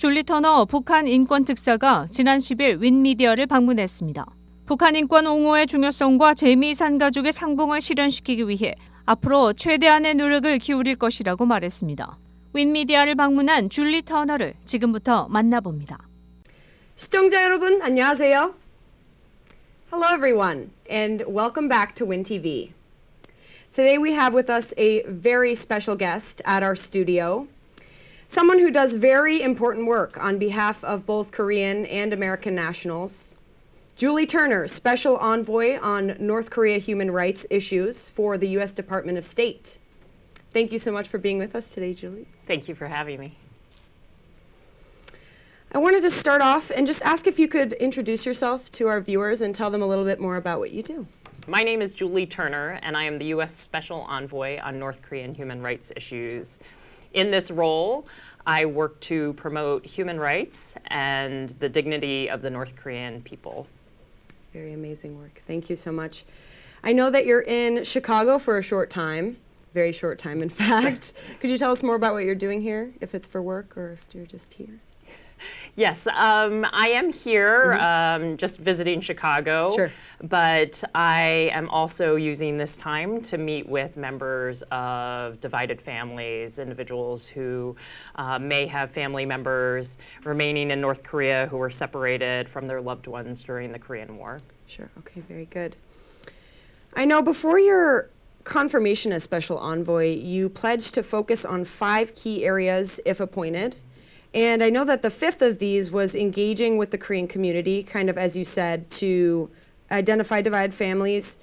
줄리 터너 북한인권특사가 지난 10일 윈미디어를 방문했습니다. 북한인권 옹호의 중요성과 재미 이산가족의 상봉을 실현시키기 위해 앞으로 최대한의 노력을 기울일 것이라고 말했습니다. 윈미디어를 방문한 줄리 터너를 지금부터 만나봅니다. 시청자 여러분, 안녕하세요. Hello everyone, and welcome back to WinTV. Today we have with us a very special guest at our studio, someone who does very important work on behalf of both Korean and American nationals. Julie Turner, Special Envoy on North Korea human rights issues for the U.S. Department of State. Thank you so much for being with us today, Julie. Thank you for having me. I wanted to start off and just ask if you could introduce yourself to our viewers and tell them a little bit more about what you do. My name is Julie Turner, and I am the U.S. Special Envoy on North Korean human rights issues. In this role, I work to promote human rights and the dignity of the North Korean people. Very amazing work. Thank you so much. I know that you're in Chicago for a short time, very short time in fact. Could you tell us more about what you're doing here, if it's for work or if you're just here? Yes, I am here just visiting Chicago, Sure. but I am also using this time to meet with members of divided families, individuals who may have family members remaining in North Korea who were separated from their loved ones during the Korean War. Sure, okay, very good. I know before your confirmation as Special Envoy, you pledged to focus on 5 key areas if appointed. And I know that the 5th of these was engaging with the Korean community, kind of as you said, to identify divided families.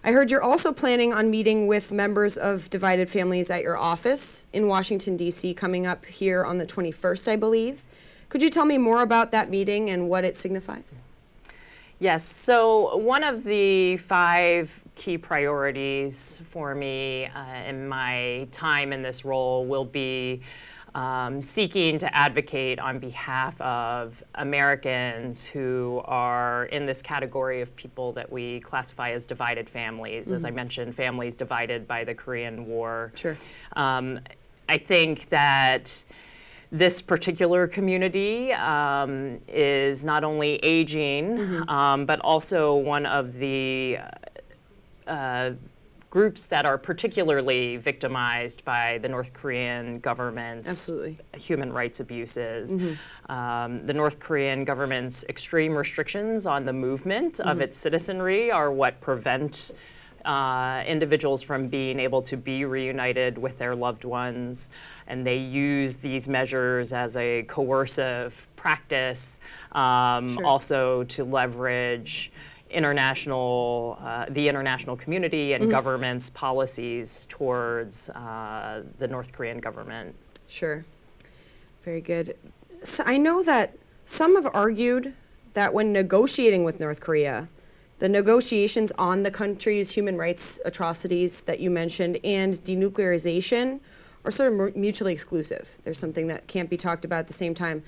I heard you're also planning on meeting with members of divided families at your office in Washington, D.C., coming up here on the 21st, I believe. Could you tell me more about that meeting and what it signifies? Yes, so one of the 5 key priorities for me in my time in this role will be seeking to advocate on behalf of Americans who are in this category of people that we classify as divided families. As I mentioned, families divided by the Korean War. Sure. I think that this particular community is not only aging, but also one of the groups that are particularly victimized by the North Korean government's Absolutely. human rights abuses. The North Korean government's extreme restrictions on the movement of its citizenry are what prevent individuals from being able to be reunited with their loved ones, and they use these measures as a coercive practice, also to leverage the international community and government's policies towards the North Korean government. Sure. Very good. So I know that some have argued that when negotiating with North Korea, the negotiations on the country's human rights atrocities that you mentioned and denuclearization are sort of mutually exclusive. There's something that can't be talked about at the same time.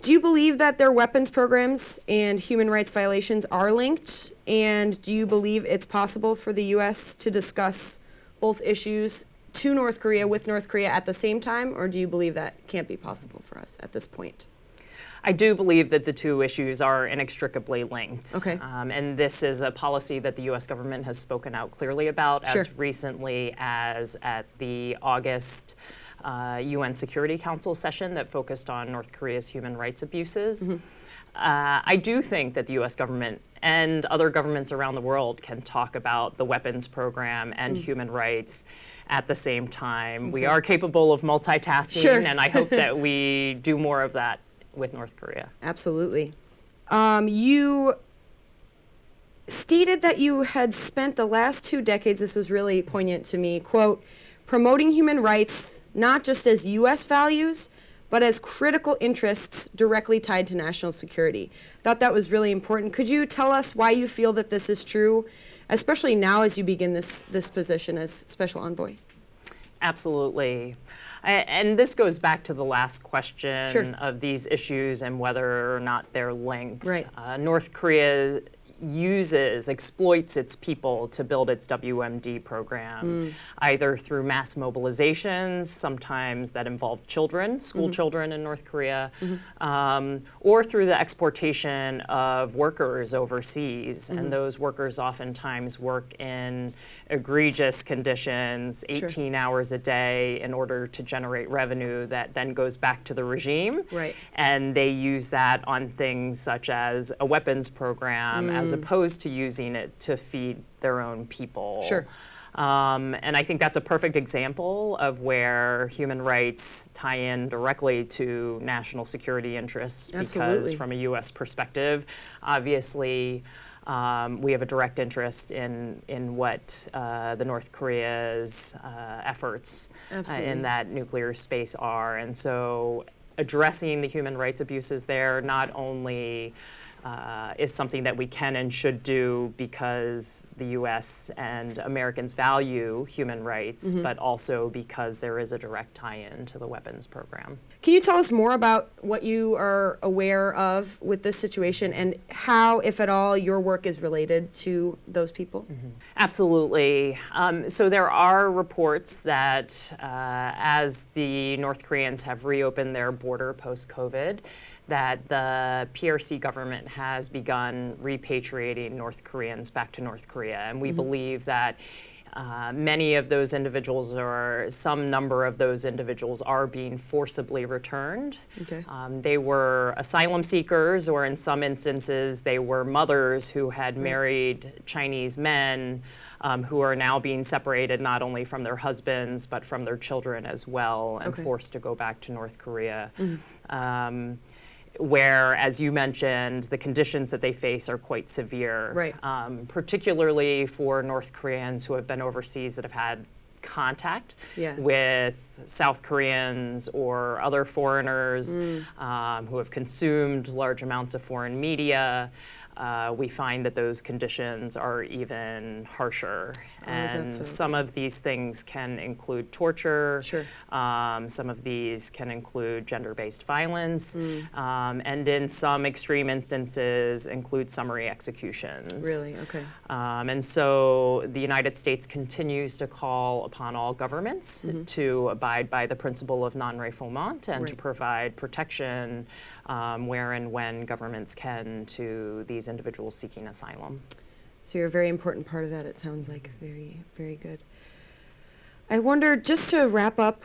Do you believe that their weapons programs and human rights violations are linked? And do you believe it's possible for the U.S. to discuss both issues to North Korea with North Korea at the same time? Or do you believe that can't be possible for us at this point? I do believe that the two issues are inextricably linked. Okay. And this is a policy that the U.S. government has spoken out clearly about Sure. as recently as at the August UN Security Council session that focused on North Korea's human rights abuses. I do think that the U.S. government and other governments around the world can talk about the weapons program and human rights at the same time. We are capable of multitasking, Sure. and I hope that we do more of that with North Korea. Absolutely. You stated that you had spent the last 2 decades, this was really poignant to me, quote, promoting human rights not just as U.S. values, but as critical interests directly tied to national security. Thought that was really important. Could you tell us why you feel that this is true, especially now as you begin this position as Special Envoy? Absolutely. And this goes back to the last question Sure. of these issues and whether or not they're linked. Right. North Korea exploits its people to build its WMD program, either through mass mobilizations, sometimes that involve children, school children in North Korea, or through the exportation of workers overseas. And those workers oftentimes work in egregious conditions, 18 hours a day, in order to generate revenue that then goes back to the regime. Right. And they use that on things such as a weapons program, as opposed to using it to feed their own people. Sure. And I think that's a perfect example of where human rights tie in directly to national security interests. Absolutely. Because from a U.S. perspective, obviously, we have a direct interest in what the North Korea's efforts in that nuclear space are. And so addressing the human rights abuses there not only is something that we can and should do because the U.S. and Americans value human rights, but also because there is a direct tie-in to the weapons program. Can you tell us more about what you are aware of with this situation and how, if at all, your work is related to those people? Absolutely. So there are reports that as the North Koreans have reopened their border post-COVID, that the PRC government has begun repatriating North Koreans back to North Korea. And we believe that many of those individuals, or some number of those individuals, are being forcibly returned. Okay. They were asylum seekers, or in some instances, they were mothers who had married Chinese men who are now being separated not only from their husbands, but from their children as well, and forced to go back to North Korea. Where, as you mentioned, the conditions that they face are quite severe. Right. Particularly for North Koreans who have been overseas that have had contact with South Koreans or other foreigners who have consumed large amounts of foreign media. We find that those conditions are even harsher. And some of these things can include torture. Sure. Some of these can include gender-based violence. And in some extreme instances include summary executions. Really? Okay. And so the United States continues to call upon all governments to abide by the principle of non-refoulement and to provide protection where and when governments can to these individuals seeking asylum. So you're a very important part of that, it sounds like. Very, very good. I wonder, just to wrap up,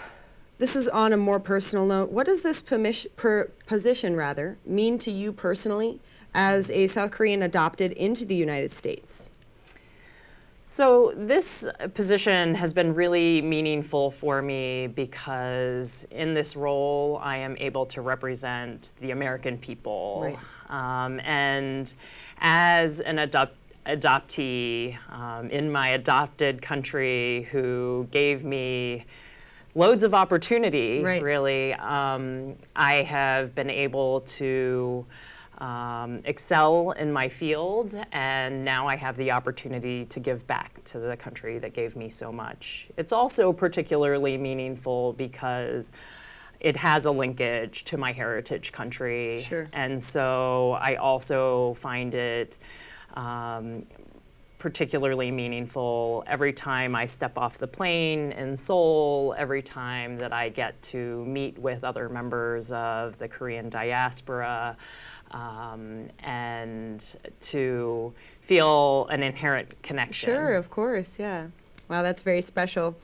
this is on a more personal note, what does this position mean to you personally as a South Korean adopted into the United States? So this position has been really meaningful for me because in this role I am able to represent the American people. Right. And as an adoptee in my adopted country who gave me loads of opportunity, really, I have been able to excel in my field, and now I have the opportunity to give back to the country that gave me so much. It's also particularly meaningful because it has a linkage to my heritage country. Sure. And so I also find it particularly meaningful every time I step off the plane in Seoul, every time that I get to meet with other members of the Korean diaspora, and to feel an inherent connection. Sure, of course, yeah. Wow, that's very special.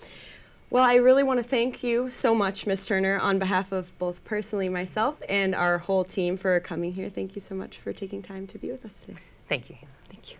Well, I really want to thank you so much, Ms. Turner, on behalf of both personally myself and our whole team for coming here. Thank you so much for taking time to be with us today. Thank you. Thank you.